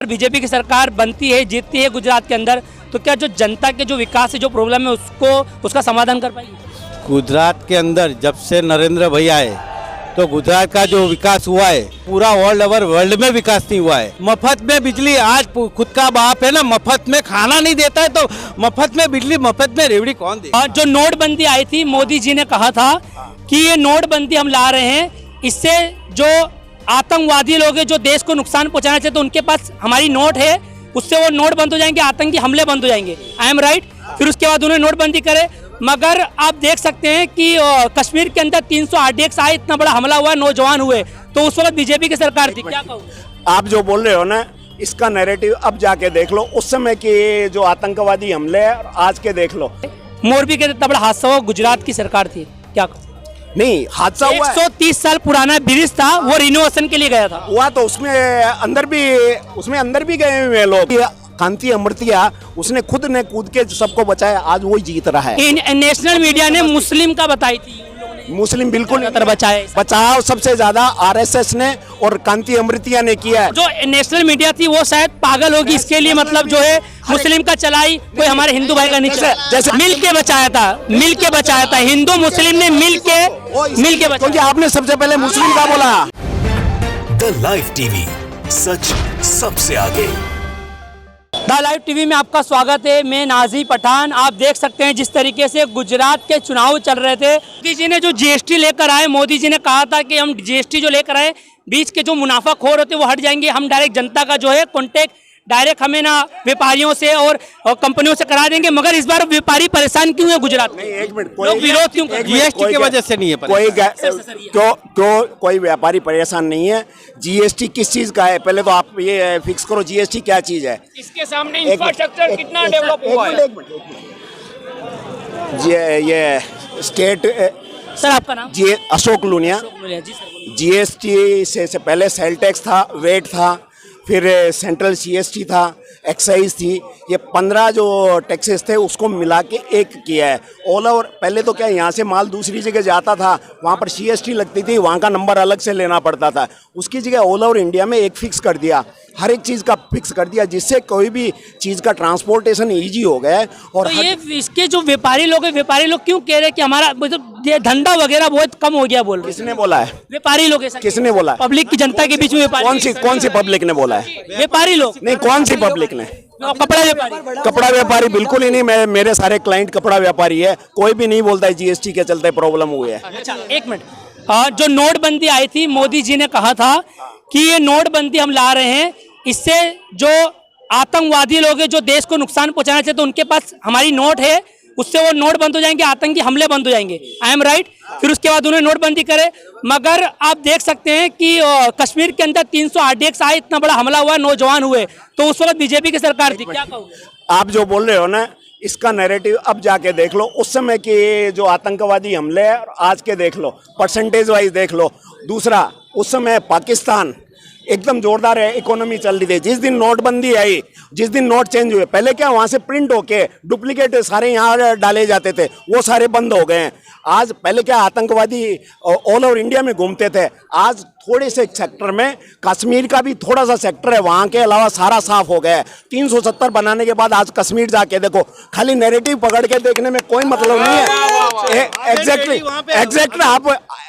BJP की सरकार बनती है, जीतती है गुजरात के अंदर, तो क्या जो जनता के जो विकास है, जो प्रॉब्लम है, उसका समाधान कर पाएगी? गुजरात के अंदर जब से नरेंद्र भैया आए तो गुजरात का जो विकास हुआ है पूरा वर्ल्ड में विकास नहीं हुआ है। मफत में बिजली, आज खुद का बाप है ना, मफत में खाना नहीं देता है तो मफत में बिजली, मफत में रेवड़ी कौन दे? जो नोटबंदी आई थी, मोदी जी ने कहा था कि ये नोटबंदी हम ला रहे हैं, इससे जो आतंकवादी लोग हैं, जो देश को नुकसान पहुंचाना चाहते, तो उनके पास हमारी नोट है, उससे वो नोट बंद हो जाएंगे, आतंकी हमले बंद हो जाएंगे। I am right? फिर उसके बाद उन्होंने नोटबंदी करे, मगर आप देख सकते हैं कि कश्मीर के अंदर 300 RDX आए, इतना बड़ा हमला हुआ, नौजवान हुए, तो उस वक्त बीजेपी की सरकार थी। क्या कहूँ? आप जो बोल रहे हो ना, इसका नैरेटिव अब जाके देख लो, उस समय के जो आतंकवादी हमले और आज के देख लो। मोरबी के इतना बड़ा हादसा हुआ, गुजरात की सरकार थी। क्या कहूँ? नहीं, हादसा हुआ 130 साल पुराना ब्रिज था, वो रिनोवेशन के लिए गया था। हुआ तो उसमें अंदर भी गए हुए लोग। कांति अमृतिया, उसने खुद ने कूद के सबको बचाया, आज वही जीत रहा है। नेशनल मीडिया ने मुस्लिम का बताई थी, मुस्लिम बिल्कुल बचाए। बचाव सबसे ज्यादा RSS ने और कांति अमृतिया ने किया है। जो नेशनल मीडिया थी वो शायद पागल होगी इसके लिए, मतलब जो है मुस्लिम का चलाई, कोई हमारे हिंदू भाई का नहीं चला। जैसे मिल के बचाया था, हिंदू मुस्लिम ने मिल के बचाया। क्योंकि आपने सबसे पहले मुस्लिम का बोला। द लाइव टीवी, सच सबसे आगे। द लाइव टीवी में आपका स्वागत है। मैं नाजी पठान। आप देख सकते हैं जिस तरीके से गुजरात के चुनाव चल रहे थे, मोदी जी ने जो GST लेकर आए, मोदी जी ने कहा था कि हम GST जो लेकर आए, बीच के जो मुनाफाखोर होते हैं वो हट जाएंगे, हम डायरेक्ट जनता का जो है कॉन्टेक्ट डायरेक्ट हमें ना व्यापारियों से और कंपनियों से करा देंगे। मगर इस बार व्यापारी परेशान क्यों है गुजरात में? एक मिनट, लोग विरोध क्यों? GST की वजह से नहीं है। कोई व्यापारी परेशान नहीं है। GST किस चीज का है, पहले तो आप ये फिक्स करो, GST क्या चीज है। इसके सामने इंफ्रास्ट्रक्चर कितना डेवलप हुआ है। ये स्टेट सर, आपका नाम? अशोक लूनिया। GST से पहले सेल टैक्स था, वेट था, फिर सेंट्रल CST था, एक्साइज थी, ये 15 जो टैक्सेस थे उसको मिला के एक किया है। ऑल ओवर पहले तो क्या यहाँ से माल दूसरी जगह जाता था, वहाँ पर CST लगती थी, वहाँ का नंबर अलग से लेना पड़ता था। उसकी जगह ऑल ओवर इंडिया में एक फिक्स कर दिया, हर एक चीज़ का फिक्स कर दिया, जिससे कोई भी चीज़ का ट्रांसपोर्टेशन ईजी हो गया है। और तो ये इसके जो व्यापारी लोग हैं, व्यापारी लोग क्यों कह रहे हैं कि हमारा मतलब ये धंधा वगैरह बहुत कम हो गया? बोल रहे। किसने बोला है? व्यापारी लोग। किसने बोला? पब्लिक की, जनता के बीच में व्यापारी। कौन सी पब्लिक ने बोला है? व्यापारी लोग। नहीं, कौन सी पब्लिक ने? कपड़ा व्यापारी। कपड़ा व्यापारी बिल्कुल ही नहीं। मेरे सारे क्लाइंट कपड़ा व्यापारी है, कोई भी नहीं बोलता है GST के चलते प्रॉब्लम हुई है। अच्छा, एक मिनट। जो नोटबंदी आई थी, मोदी जी ने कहा था कि ये नोटबंदी हम ला रहे हैं, इससे जो आतंकवादी लोग हैं, जो देश को नुकसान पहुंचाना चाहते, तो उनके पास हमारी नोट है, उससे वो नोट बंद हो जाएंगे, आतंकी हमले बंद हो जाएंगे। I am right? फिर उसके बाद उन्होंने नोटबंदी करे, मगर आप देख सकते हैं कि कश्मीर के अंदर 300 RDX आए, इतना बड़ा हमला हुआ, नौजवान हुए, तो उस वक्त बीजेपी की सरकार थी। क्या कहूँ? आप जो बोल रहे हो ना, इसका नैरेटिव अब जाके देख लो, उस समय के जो आतंकवादी हमले और आज के देख लो, परसेंटेज वाइज देख लो। दूसरा, उस समय पाकिस्तान एकदम जोरदार है, इकोनॉमी चल रही थी। जिस दिन नोटबंदी आई, जिस दिन नोट चेंज हुए, पहले क्या वहाँ से प्रिंट होके डुप्लीकेट सारे यहाँ डाले जाते थे, वो सारे बंद हो गए हैं। आज पहले क्या आतंकवादी ऑल ओवर इंडिया में घूमते थे, आज थोड़े से सेक्टर में, कश्मीर का भी थोड़ा सा सेक्टर है, वहाँ के अलावा सारा साफ हो गया है। 370 बनाने के बाद आज कश्मीर जाके देखो, खाली नैरेटिव पकड़ के देखने में कोई मतलब नहीं है। एग्जैक्टली आप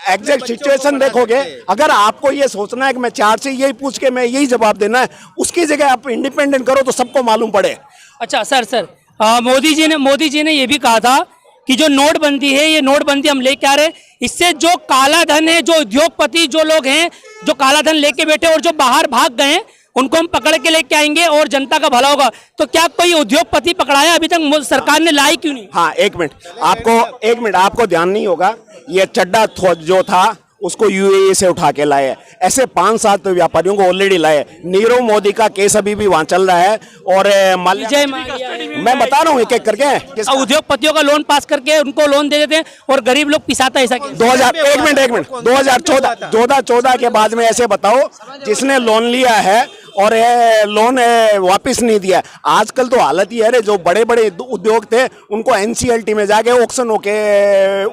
एग्जैक्ट सिचुएशन देखोगे। अगर आपको ये सोचना है कि मैं 4 से यही पूछ के मैं यही जवाब देना है, उसकी जगह आप इंडिपेंडेंट करो तो सबको मालूम पड़े। अच्छा सर, मोदी जी ने ये भी कहा था कि जो नोटबंदी है, ये नोटबंदी हम लेके आ रहे हैं, इससे जो काला धन है, जो उद्योगपति जो लोग हैं, जो काला धन लेके बैठे और जो बाहर भाग गए, उनको हम पकड़ के लेके आएंगे और जनता का भला होगा। तो क्या कोई उद्योगपति पकड़ाया अभी तक? सरकार ने लाई क्यों नहीं? हाँ, एक मिनट आपको ध्यान नहीं होगा, ये चड्डा जो था उसको UAE से उठा के लाए। ऐसे 5-7 व्यापारियों को ऑलरेडी लाए। नीरव मोदी का केस अभी भी वहां चल रहा है। और मैं बता रहा हूँ एक एक करके, उद्योगपतियों का लोन पास करके उनको लोन दे देते हैं और गरीब लोग पिसाता। ऐसा 2014 के बाद में ऐसे बताओ, जिसने लोन लिया है और लोन वापस नहीं दिया। आजकल तो हालत ही है रे, जो बड़े बड़े उद्योग थे उनको एनसीएलटी में जाके ऑक्शन होके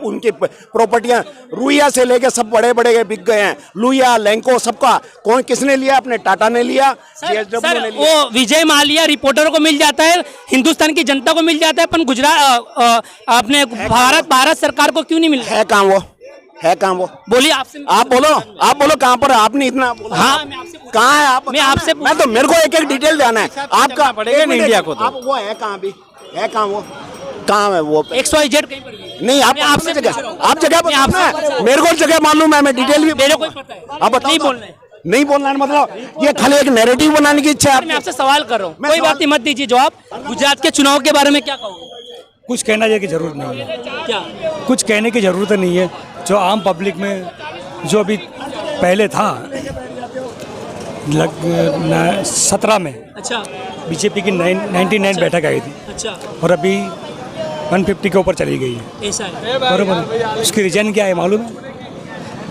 उनकी प्रॉपर्टियां रुइया से लेके सब बड़े बड़े बिक गए हैं। लुइया, लैंको, सबका कौन किसने लिया? अपने टाटा ने लिया, सर वो विजय माल्या रिपोर्टर को मिल जाता है, हिंदुस्तान की जनता को मिल जाता है, पर गुजरात अपने भारत सरकार को क्यों नहीं मिल रहा है? कहाँ वो है? कहाँ वो? बोलिए आपसे, आप बोलो कहाँ पर? आपने इतना बोला। हाँ, मैं आपसे कहाँ है आप? मैं आपसे मैं तो मेरे को एक एक डिटेल देना है आपका। पड़ेगा ना इंडिया को तो। आप वो है कहाँ भी? है कहाँ वो? कहाँ है वो? XYZ कहीं पर भी नहीं, आप आपसे जगह, आप जगह बताना। मेरे को जगह मालूम है, मैं डिटेल भी मेरे को पता है। आप बताओ। नहीं बोलना है, नहीं बोलना है मतलब ये खाली एक नैरेटिव बनाने की इच्छा है मैं आपकी? आपसे सवाल कर रहा हूँ, कोई बात नहीं, मत दीजिए जवाब। गुजरात के चुनाव के बारे में क्या कहोगे? कुछ कहना की जरूरत नहीं है, क्या कुछ कहने की जरूरत नहीं है। जो आम पब्लिक में जो अभी पहले था 17 में अच्छा बीजेपी की 99 बैठक आई थी अच्छा, और अभी 150 के ऊपर चली गई है। ऐसा है, बरोबर। उसकी रीजन क्या है मालूम है?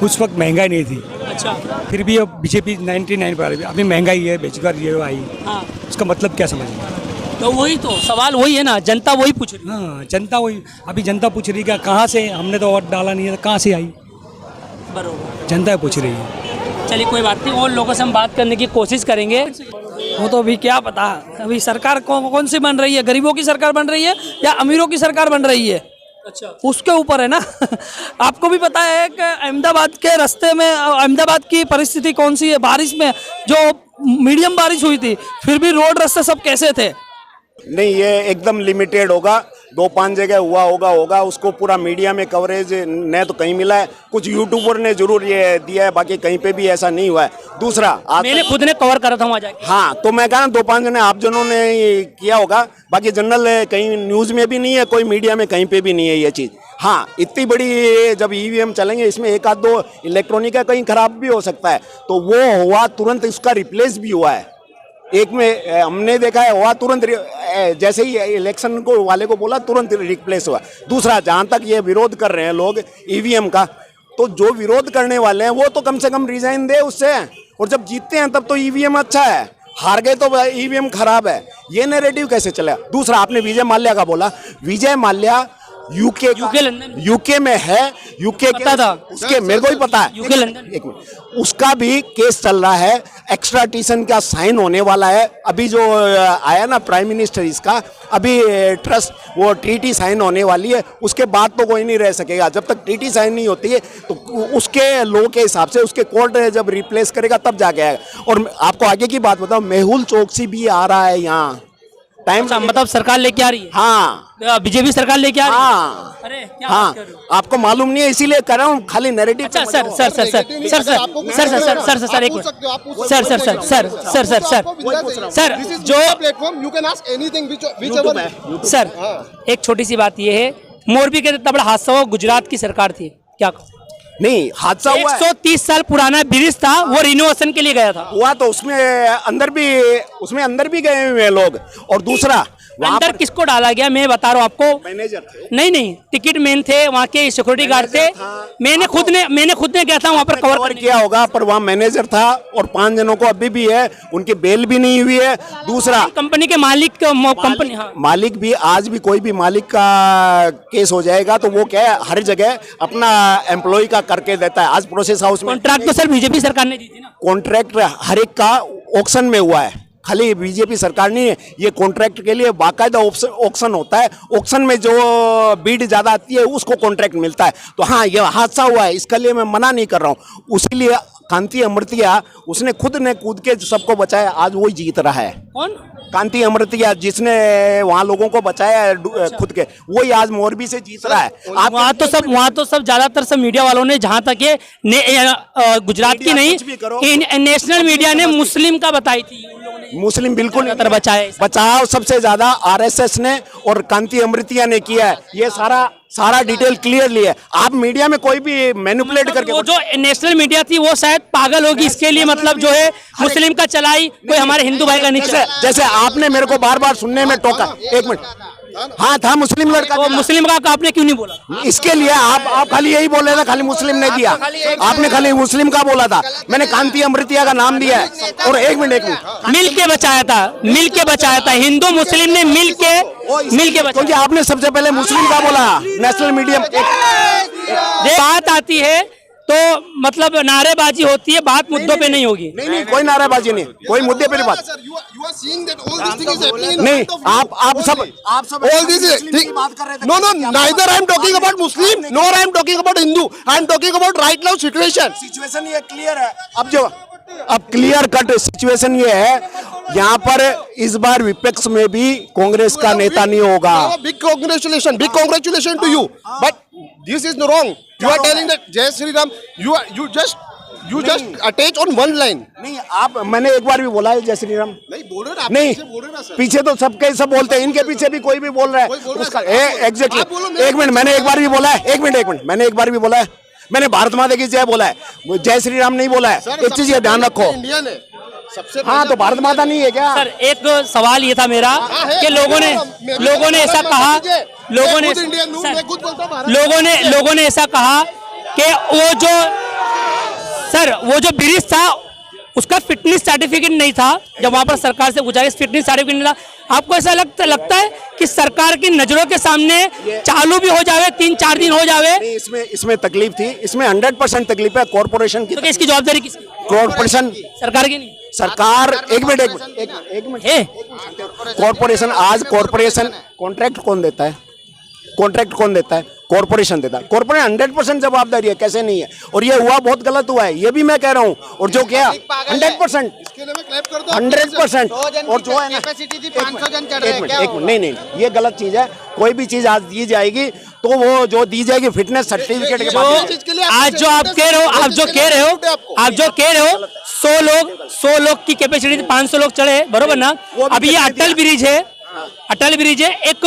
उस वक्त महंगाई नहीं थी, अच्छा फिर भी अब बीजेपी 99 पर आ रही है। अभी महंगाई है, बेरोजगारी है आई, हाँ, उसका मतलब क्या समझिए? तो वही तो सवाल वही है ना, जनता वही पूछ रही है। हाँ, जनता वही, अभी जनता पूछ रही है कहाँ से, हमने तो वोट डाला नहीं है, कहाँ से आई? बरोबर, जनता पूछ रही है। चलिए कोई बात नहीं, और लोगों से हम बात करने की कोशिश करेंगे। वो तो अभी क्या पता, अभी सरकार कौन सी बन रही है, गरीबों की सरकार बन रही है या अमीरों की सरकार बन रही है, अच्छा, उसके ऊपर है ना। आपको भी पता है कि अहमदाबाद के रास्ते में, अहमदाबाद की परिस्थिति कौन सी है, बारिश में जो मीडियम बारिश हुई थी फिर भी रोड रास्ते सब कैसे थे। नहीं, ये एकदम लिमिटेड होगा, 2-5 जगह हुआ होगा, उसको पूरा मीडिया में कवरेज न तो कहीं मिला है, कुछ यूट्यूबर ने जरूर ये दिया है, बाकी कहीं पे भी ऐसा नहीं हुआ है। दूसरा मैंने खुद ने कवर करा था वहाँ जाके। हाँ, तो मैं कहा 2-5 जने आप जनों ने किया होगा, बाकी जनरल कहीं न्यूज में भी नहीं है, कोई मीडिया में कहीं पे भी नहीं है ये चीज़। हाँ, इतनी बड़ी जब ईवीएम चलेंगे इसमें एक आध दो इलेक्ट्रॉनिक का कहीं खराब भी हो सकता है, तो वो हुआ तुरंत उसका रिप्लेस भी हुआ है। एक में हमने देखा है हुआ तुरंत, जैसे ही इलेक्शन को वाले को बोला तुरंत रिप्लेस हुआ। दूसरा, जहाँ तक ये विरोध कर रहे हैं लोग ईवीएम का, तो जो विरोध करने वाले हैं वो तो कम से कम रिजाइन दे उससे, और जब जीतते हैं तब तो ईवीएम अच्छा है, हार गए तो ईवीएम खराब है, ये नैरेटिव कैसे चलेगा? दूसरा, आपने विजय माल्या का बोला, Vijay Mallya UK London, UK में है, यूके पता था उसके, मेरे को ही पता है, यूके लंदन, एक मिनट, उसका भी केस चल रहा है, एक्स्ट्राडिशन का साइन होने वाला है। अभी जो आया ना प्राइम मिनिस्टर, इसका अभी ट्रस्ट वो ट्रीटी साइन होने वाली है, उसके बाद तो कोई नहीं रह सकेगा। जब तक ट्रीटी साइन नहीं होती है तो उसके लॉ के हिसाब से उसके कोर्ट जब रिप्लेस करेगा तब जाके आएगा। और आपको आगे की बात बताऊं, मेहुल चोकसी भी आ रहा है यहाँ टाइम, मतलब सरकार लेके आ रही है। हाँ, बीजेपी सरकार लेके आ रही है। हाँ, अरे क्या हाँ, बात कर रहे हो? आपको मालूम नहीं है इसीलिए कर रहा हूँ, खाली नैरेटिव। अच्छा sir sir sir sir sir sir sir sir sir sir sir एक minute sir sir sir sir sir sir sir sir जो platform you can ask anything whichever. Sir एक छोटी सी बात ये है, मोरबी के इतना बड़ा हादसा हुआ, गुजरात की सरकार थी, क्या नहीं हादसा हुआ है। 130 साल पुराना ब्रिज था, वो रिनोवेशन के लिए गया था। हुआ तो उसमें अंदर भी गए हुए हैं लोग। और दूसरा, अंदर किसको डाला गया मैं बता रहा हूँ आपको, मैनेजर थे, नहीं टिकट मैन थे, वहाँ के सिक्योरिटी गार्ड थे, मैंने खुद ने गया था वहाँ पर कवर किया होगा, पर वहाँ मैनेजर था और 5 जनों को अभी भी है, उनकी बेल भी नहीं हुई है। दूसरा, कंपनी के मालिक कंपनी, हाँ, मालिक भी आज भी कोई भी मालिक का केस हो जाएगा तो वो क्या है, हर जगह अपना एम्प्लॉय का करके देता है। आज प्रोसेस हाउस में कॉन्ट्रैक्ट तो सर बीजेपी सरकार ने दी थी ना, कॉन्ट्रैक्ट हर एक का ऑक्शन में हुआ है, खाली बीजेपी सरकार नहीं है, ये कॉन्ट्रैक्ट के लिए बाकायदा ऑक्शन होता है, ऑक्शन में जो बीड ज्यादा आती है उसको कॉन्ट्रैक्ट मिलता है। तो हाँ, ये हादसा हुआ है, इसके लिए मैं मना नहीं कर रहा हूँ, उसीलिए कांति अमृतिया उसने खुद ने कूद के सबको बचाया, आज वही जीत रहा है। कौन? कांति अमृतिया, जिसने वहाँ लोगों को बचाया है खुद के, वही आज मोरबी से जीत रहा है। आप वहाँ तो सब ज्यादातर सब मीडिया वालों ने, जहाँ तक ये गुजरात की नहीं, नेशनल मीडिया ने मुस्लिम का बताई थी, मुस्लिम बिल्कुल बचाए, बचाव सबसे ज्यादा आरएसएस ने और कांति अमृतिया ने किया है। ये सारा डिटेल क्लियरली है। आप मीडिया में कोई भी मैनिपुलेट करके, वो जो नेशनल मीडिया थी वो शायद पागल होगी इसके लिए, मतलब जो है मुस्लिम का चलाई, कोई हमारे हिंदू भाई का नहीं चला। जैसे आपने मेरे को बार बार सुनने में टोका, एक मिनट, हाँ था, मुस्लिम लड़का तो दिला। मुस्लिम का आपने क्यों नहीं बोला? इसके लिए आप खाली यही बोल रहे थे, खाली मुस्लिम ने दिया, आपने खाली मुस्लिम का बोला था, मैंने कांति अमृतिया का नाम दिया है। और एक मिनट मिल के बचाया था, हिंदू मुस्लिम ने मिल के क्योंकि बचाया। आपने सबसे पहले मुस्लिम का बोला, नेशनल मीडियम। बात आती है तो मतलब नारेबाजी होती है, बात मुद्दों पे नहीं होगी। नहीं कोई नारेबाजी नहीं, कोई मुद्दे पे नहीं बात। Sir, you are seeing that all this thing is happening in नहीं, front of you. आप सब All this is no, neither I am talking about Muslim nor I am talking about Hindu. I am talking about right now situation. Situation ये clear है। अब clear cut situation ये है, यहाँ पर इस बार विपक्ष में भी कांग्रेस का नेता नहीं होगा। Big congratulations to you. But this is wrong. You are telling that Jai Shri Ram. You just attach on one line. नहीं, आप मैंने एक बार भी बोला है जय श्री राम? नहीं बोल रहे नहीं, बोल रहे ना सर। पीछे तो सबके सब बोलते हैं, इनके पीछे भी कोई भी बोल रहा कोई बोल है रहा उसका। है। आप बोलो, एग्जैक्टली, मैं- एक मिनट, मैंने एक बार भी बोला है, एक मिनट, मैंने एक बार भी बोला है, मैंने भारत माता की जय बोला है, जय श्री राम नहीं बोला है। एक चीज ये ध्यान रखो। इंडियन है सबसे। हाँ, तो भारत माता नहीं है क्या? सर एक सवाल ये था मेरा कि लोगों ने ऐसा कहा, लोगों ने ऐसा कहा कि वो जो ब्रिज था उसका फिटनेस सर्टिफिकेट नहीं था। जब वहां पर सरकार से पूछा फिटनेस सर्टिफिकेट नहीं था, आपको ऐसा लगता है कि सरकार की नजरों के सामने चालू भी हो जावे, 3-4 दिन हो जावे? नहीं, इसमें तकलीफ थी, इसमें 100% तकलीफ है कॉर्पोरेशन की। तो इसकी जवाबदारी किसकी? कॉर्पोरेशन, सरकार की नहीं? सरकार। एक मिनट, है कॉर्पोरेशन, आज कॉर्पोरेशन कॉन्ट्रैक्ट कौन देता है? कॉर्पोरेशन देता है। कॉर्पोरेशन 100% जवाबदारी है, कैसे नहीं है? और ये हुआ, बहुत गलत हुआ है, ये भी मैं कह रहा हूँ। और जो क्या 100% 100% और जो है ना, एक मिनट, नहीं, ये गलत चीज है। कोई भी चीज आज दी जाएगी तो वो जो दी जाएगी फिटनेस सर्टिफिकेट के बाद। आज जो आप कह रहे हो 100 लोग की कैपेसिटी थी, 500 लोग चढ़े, बरोबर ना? अभी ये अटल ब्रिज है, एक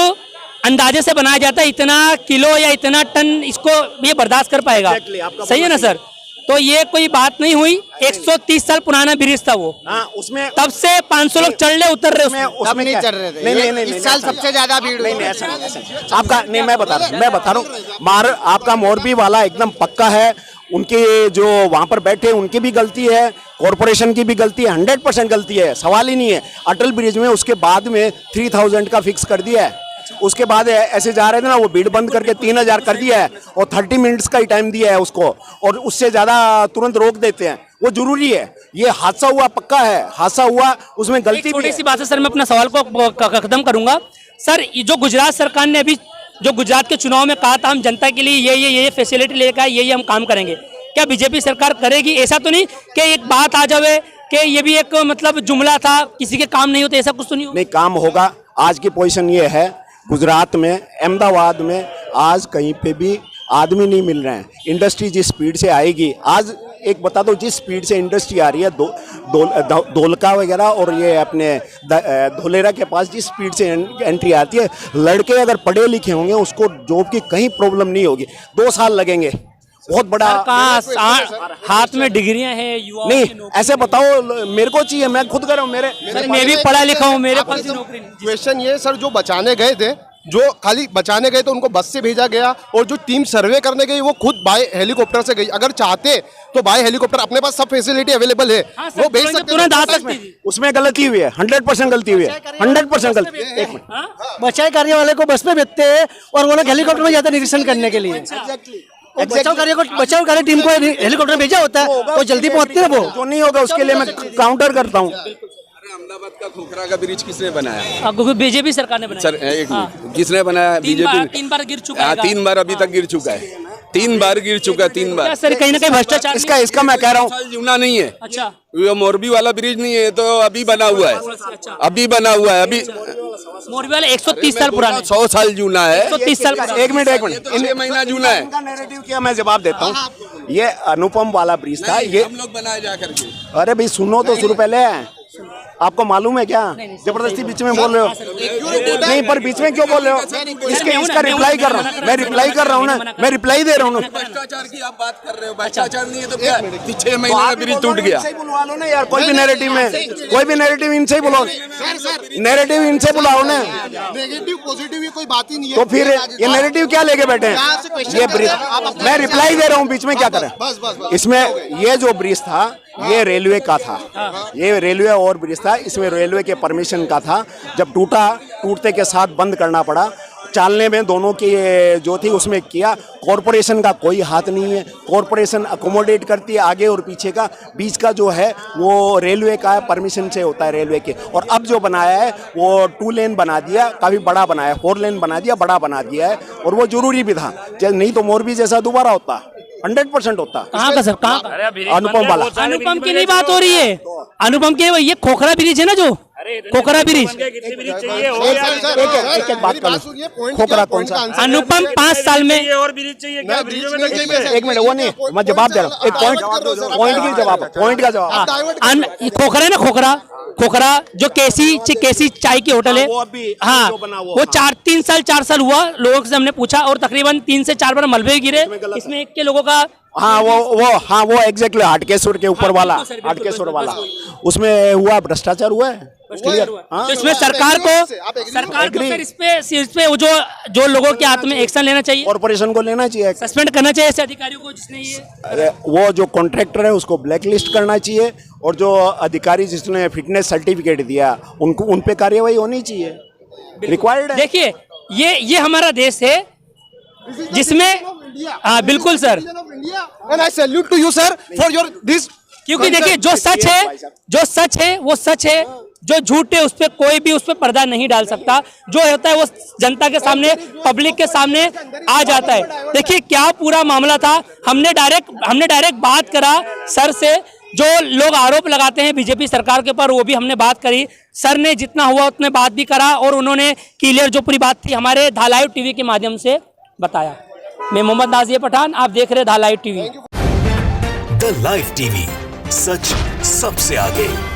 अंदाजे से बनाया जाता है, इतना किलो या इतना टन इसको ये बर्दाश्त कर पाएगा। सही है ना सर? तो ये कोई बात नहीं हुई। 130 साल पुराना ब्रिज था वो। हाँ, उसमें तब से 500 लोग चढ़ रहे उतर रहे उसमें नहीं चढ़ रहे थे। नहीं, इस साल सबसे ज्यादा भीड़। नहीं, ऐसा आपका नहीं, मैं बता रहा हूँ। आपका मोरबी वाला एकदम पक्का है, उनके जो वहां पर बैठे उनकी भी गलती है, कॉर्पोरेशन की भी गलती है, 100% गलती है, सवाल ही नहीं है। अटल ब्रिज में उसके बाद में 3000 का फिक्स कर दिया है, उसके बाद ऐसे जा रहे थे ना, वो भीड़ बंद करके 3000 कर दिया है और 30 मिनट्स का ही टाइम दिया है उसको, और उससे ज्यादा तुरंत रोक देते हैं। वो जरूरी है, ये हादसा हुआ, पक्का है हादसा हुआ, उसमें गलती। छोटी सी बात है सर, मैं अपना सवाल को खत्म करूंगा। सर, ये जो गुजरात सरकार ने अभी जो गुजरात के चुनाव में कहा था हम जनता के लिए ये फैसिलिटी लेकर ये हम काम करेंगे, क्या बीजेपी सरकार करेगी? ऐसा तो नहीं कि एक बात आ जावे कि ये भी एक मतलब जुमला था, किसी के काम नहीं होते, ऐसा कुछ तो नहीं? नहीं, काम होगा। आज की पोजीशन ये है, गुजरात में, अहमदाबाद में आज कहीं पे भी आदमी नहीं मिल रहे हैं। इंडस्ट्री जिस स्पीड से आएगी, आज एक बता दो, जिस स्पीड से इंडस्ट्री आ रही है, धोलका वगैरह और ये अपने धोलेरा के पास जिस स्पीड से एंट्री आती है, लड़के अगर पढ़े लिखे होंगे उसको जॉब की कहीं प्रॉब्लम नहीं होगी। 2 साल लगेंगे, बहुत बड़ा। हाथ में डिग्रियां हैं युवाओं नहीं, की नौकरी ऐसे बताओ, मेरे को चाहिए, मैं खुद कर रहा हूँ। मैं भी पढ़ा लिखा हूँ, मेरे पास भी नौकरी नहीं। क्वेश्चन ये सर, जो बचाने गए थे, जो खाली बचाने गए तो उनको बस से भेजा गया, और जो टीम सर्वे करने गई वो खुद बाय हेलीकॉप्टर से गई। अगर चाहते तो बाय हेलीकॉप्टर, अपने पास सब फैसिलिटी अवेलेबल है, वो भेज सकते, तुरंत आ सकती थी। उसमें गलती हुई है, 100% गलती हुई है, 100% गलती। एक मिनट, बचाव कार्य वाले को बस में भेजते हैं और वो लोग हेलीकॉप्टर में जाते हैं निरीक्षण करने के लिए। बचाव कार्य टीम को हेलीकॉप्टर में भेजा होता है, वो जल्दी पहुंचती है। वो जो नहीं होगा उसके लिए मैं काउंटर करता हूँ। अहमदाबाद का खोखरा का ब्रिज किसने बनाया? बीजेपी सरकार ने बनाया। सर एक मिनट, किसने बनाया? बीजेपी। 3 बार गिर चुका है। 3 बार अभी तक गिर चुका है, 3 बार गिर चुका है, 3 बार। सर कहीं ना कहीं भ्रष्टाचार इसका मैं कह रहा हूँ, जूना नहीं है। अच्छा, ये मोरबी वाला ब्रिज नहीं है, तो अभी बना हुआ है, अभी बना हुआ है। अभी मोरबी वाला 130 साल पुराना, 100 साल जूना है, 130 साल पुराना। एक मिनट, 6 महीना जूना है। इनका नैरेटिव क्या, मैं जवाब देता हूँ। ये अनुपम वाला ब्रिज था, ये हम लोग बनाए जा करके। अरे भाई सुनो तो शुरू पहले, आपको मालूम है क्या? जबरदस्ती बीच में बोल रहे हो। नहीं, पर बीच में क्यों बोल रहे हो? इसका रिप्लाई कर रहा हूँ, मैं रिप्लाई कर रहा हूँ ना, मैं रिप्लाई दे रहा हूँ। भ्रष्टाचार की आप बात कर रहे हो, भ्रष्टाचार नहीं है तो क्या? 6 महीने में ब्रिज टूट गया। इनसे ही बुलवा लो ना यार, कोई भी नैरेटिव में, कोई भी नैरेटिव इनसे ही बुलाओ, नैरेटिव इनसे बुलाओ ना। नेगेटिव पॉजिटिव ये कोई बात ही नहीं है। तो फिर ये नैरेटिव क्या लेके बैठे हैं? ये ब्रिज, मैं रिप्लाई दे रहा हूँ, बीच में क्या करें? इसमें ये जो ब्रिज था ये रेलवे का था, ये रेलवे और ब्रिज था, इसमें रेलवे के परमिशन का था। जब टूटा, टूटते के साथ बंद करना पड़ा। चालने में दोनों की जो थी उसमें किया। कॉरपोरेशन का कोई हाथ नहीं है, कॉरपोरेशन अकोमोडेट करती है आगे और पीछे का। बीच का जो है वो रेलवे का है, परमिशन से होता है रेलवे के। और अब जो बनाया है वो 2 लेन बना दिया, काफ़ी बड़ा बनाया, 4 लेन बना दिया, बड़ा बना दिया है। और वो जरूरी भी था, नहीं तो मोरबी जैसा दोबारा होता, 100% होता। कहाँ का सर, कहाँ का? अनुपम वाला। अनुपम की नहीं बात हो रही है, अनुपम के ये खोखरा ब्रिज है ना, जो खोखरा ब्रिज। एक बात कर लो, खोखरा कौन सा? अनुपम 5 साल में एक मिनट, वो नहीं, मैं जवाब दे रहा हूँ। एक पॉइंट का जवाब। खोखरा है ना, खोखरा जो केसी चाय की होटल है। वो अभी हाँ, जो बना हुआ। वो 4 साल हुआ, लोगों से हमने पूछा और तकरीबन 3 से 4 बार मलबे गिरे। इसमें एक के लोगों का वो एग्जैक्टली हाटकेश्वर के ऊपर वाला, हाटकेश्वर वाला, उसमें हुआ भ्रष्टाचार हुआ है। तो इसमें सरकार को फिर इस पे वो जो लोगों के हाथ में एक्शन लेना चाहिए, कॉर्पोरेशन को लेना चाहिए, सस्पेंड करना चाहिए ऐसे अधिकारियों को जिसने ये। अरे वो जो कॉन्ट्रैक्टर है उसको ब्लैक लिस्ट करना चाहिए, और जो अधिकारी जिसने फिटनेस सर्टिफिकेट दिया उनको, उन पे कार्यवाही होनी चाहिए, रिक्वायर्ड है। देखिए ये हमारा देश है जिसमें, हाँ बिल्कुल sir, and I salute to you sir for your this. क्योंकि देखिए जो सच है वो सच है, जो झूठ है उस पर कोई भी उस पर पर्दा नहीं डाल सकता। जो होता है वो जनता के सामने, पब्लिक के सामने आ जाता है। देखिए क्या पूरा मामला था, हमने डायरेक्ट बात करा सर से। जो लोग आरोप लगाते हैं बीजेपी सरकार के ऊपर, वो भी हमने बात करी। सर ने जितना हुआ उतने बात भी करा और उन्होंने क्लियर जो पूरी बात थी हमारे धा लाइव टीवी के माध्यम से बताया। मैं मोहम्मद नाजिया पठान, आप देख रहे धा live TV. The live TV, सच सबसे आगे।